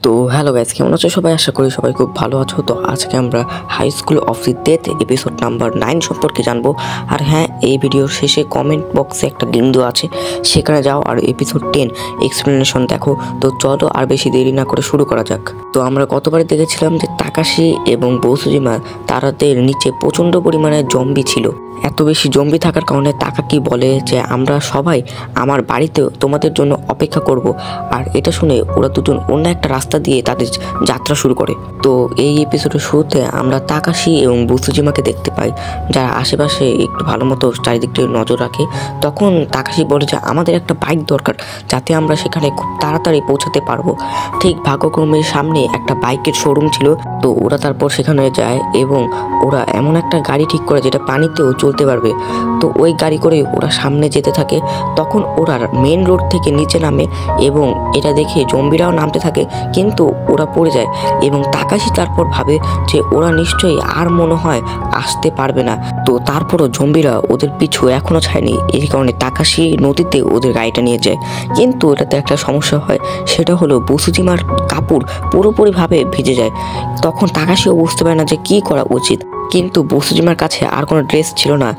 তো hello guys, কেমন আছো সবাই? আশা করি সবাই খুব ভালো আছো। তো আজকে আমরা high school of the death episode number 9 সম্পর্কে জানবো। আর হ্যাঁ, এই ভিডিওর শেষে কমেন্ট বক্সে একটা লিঙ্ক দেওয়া আছে, সেখানে যাও আর এপিসোড 10 এক্সপ্লেনেশন দেখো। তো চলো আর বেশি দেরি না করে শুরু করা যাক। তো আমরা গতবারে দেখেছিলাম যে তাকাশি এবং বৌসুজিমা তারাদের নিচে প্রচণ্ড পরিমাণে জম্বি ছিল। এত বেশি জম্বি থাকার কারণে তাকাকি বলে যে আমরা সবাই আমার বাড়িতে তোমাদের জন্য অপেক্ষা করব। আর এটা শুনে ওরা দুজন অন্য একটা রাস্তা দিয়ে তাদের যাত্রা শুরু করে। তো এই এপিসোডের শুরুতে আমরা তাকাশি এবং বৌসুজিমাকে দেখতে পাই, যারা আশেপাশে একটু ভালো মতো চারিদিকটা নজর রাখে। তখন তাকাশি বলে যে আমাদের একটা বাইক দরকার, যাতে আমরা সেখানে খুব তাড়াতাড়ি পৌঁছাতে পারবো। ঠিক ভাগ্যক্রমের সামনে একটা বাইকের শোরুম ছিল। তো ওরা তারপর সেখানে যায় এবং ওরা এমন একটা গাড়ি ঠিক করে যেটা পানিতেও চলতে পারবে। তো ওই গাড়ি করে ওরা সামনে যেতে থাকে। তখন ওরা মেন রোড থেকে নিচে নামে এবং এটা দেখে জম্বিরাও নামতে থাকে, কিন্তু ওরা পড়ে যায়। এবং তাকাশি তারপর ভাবে যে ওরা নিশ্চয়ই আর মনে হয় আসতে পারবে না। তো তারপরও জম্বিরা ওদের পিছু এখনো ছায়নি, এই কারণে তাকাশি নদীতে ওদের গাড়িটা নিয়ে যায়। কিন্তু এটাতে একটা সমস্যা হয়, সেটা হলো বৌসুজিমার কাপড় পুরোপুরিভাবে ভিজে যায়। তখন তাকাশিও বুঝতে পারে না যে কী করা উচিত, কিন্তু বৌসুজিমার কাছে আর কোনো ড্রেস ছিল না।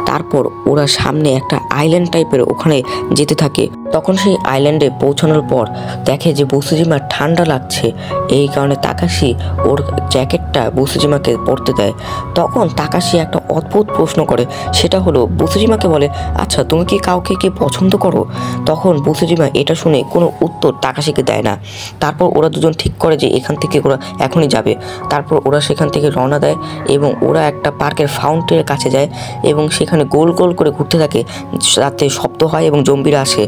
তারপর ওরা সামনে একটা আইল্যান্ড টাইপের ওখানে যেতে থাকে। তখন সেই আইল্যান্ডে পৌঁছানোর পর দেখে যে বৌসুজিমার ঠান্ডা লাগছে, এই কারণে তাকাশি ওর জ্যাকেটটা বৌসুজিমাকে পরতে দেয়। তখন তাকাশি একটা অদ্ভুত প্রশ্ন করে, সেটা হলো বৌসুজিমাকে বলে, আচ্ছা তুমি কি কাউকে পছন্দ করো? তখন বৌসুজিমা এটা শুনে কোনো উত্তর তাকাশিকে দেয় না। তারপর ওরা দুজন ঠিক করে যে এখান থেকে ওরা এখনই যাবে। তারপর ওরা সেখান থেকে রওনা দেয় এবং ওরা একটা পার্কের ফাউন্টেনের কাছে যায় এবং সেখানে গোল গোল করে ঘুরতে থাকে, যাতে শব্দ হয় এবং জম্বিরা আসে।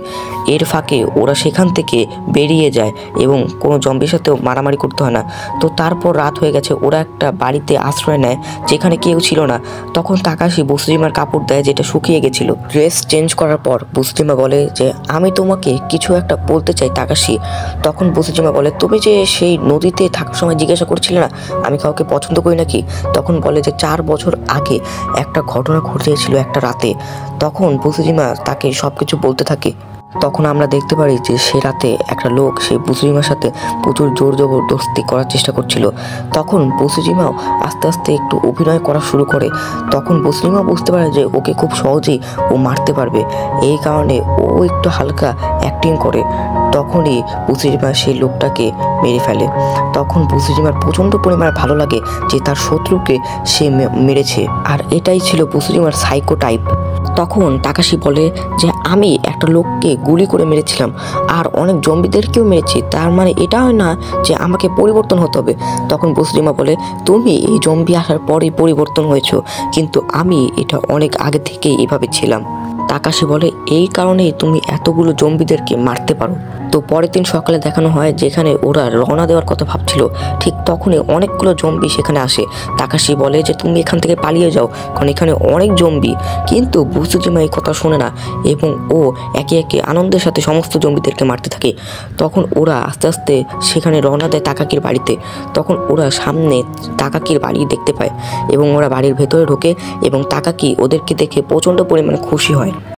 এর ফাঁকে ওরা সেখান থেকে বেরিয়ে যায় এবং কোনো জম্বির সাথেও মারামারি করতে হয় না। তো তারপর রাত হয়ে গেছে, ওরা একটা বাড়িতে আশ্রয় নেয় যেখানে কেউ ছিল না। তখন তাকাশি বৌসুজিমার কাপড় দেয় যেটা শুকিয়ে গেছিল। ড্রেস চেঞ্জ করার পর বৌসুজিমা বলে যে আমি তোমাকে কিছু একটা বলতে চাই তাকাশি। তখন বৌসুজিমা বলে, তুমি যে সেই নদীতে থাকার সময় জিজ্ঞাসা করছিলে না আমি কাউকে পছন্দ করি নাকি? তখন বলে যে 4 বছর আগে একটা ঘটনা ঘটেছিল একটা রাতে। তখন বৌসুজিমা তাকে সব কিছু বলতে থাকে। তখন আমরা দেখতে পারি যে সে রাতে একটা লোক সেই বৌসুজিমার সাথে প্রচুর জোর জবরদস্তি করার চেষ্টা করছিল। তখন বৌসুজিমাও আস্তে আস্তে একটু অভিনয় করা শুরু করে। তখন বৌসুজিমা বুঝতে পারে যে ওকে খুব সহজেই ও মারতে পারবে, এই কারণে ও একটু হালকা অ্যাক্টিং করে। তখনই বৌসুজিমা সেই লোকটাকে মেরে ফেলে। তখন বৌসুজিমার প্রচণ্ড পরিমাণে ভালো লাগে যে তার শত্রুকে সে মেরেছে, আর এটাই ছিল বৌসুজিমার সাইকো টাইপ। তখন তাকাশি বলে যে আমি একটা লোককে গুলি করে মেরেছিলাম আর অনেক জম্বিদেরকেও মেরেছি, তার মানে এটা হয় না যে আমাকে পরিবর্তন হতে হবে। তখন বৌসুজিমা বলে, তুমি এই জম্বি আসার পরেই পরিবর্তন হয়েছো, কিন্তু আমি এটা অনেক আগে থেকেই এভাবে ছিলাম। তাকাশি বলে, এই কারণেই তুমি এতগুলো জম্বিদেরকে মারতে পারো। তো পরের দিন সকালে দেখানো হয় যেখানে ওরা রওনা দেওয়ার কথা ভাবছিল, ঠিক তখনই অনেকগুলো জম্বি সেখানে আসে। তাকাশি বলে যে তুমি এখান থেকে পালিয়ে যাও, কারণ এখানে অনেক জম্বি। কিন্তু বৌসুজিমা এই কথা শোনে না এবং ও একে একে আনন্দের সাথে সমস্ত জম্বিদেরকে মারতে থাকে। তখন ওরা আস্তে আস্তে সেখানে রওনা দেয় তাকাকির বাড়িতে। তখন ওরা সামনে তাকাকির বাড়ি দেখতে পায় এবং ওরা বাড়ির ভেতরে ঢোকে এবং তাকাকি ওদেরকে দেখে প্রচণ্ড পরিমাণে খুশি হয়।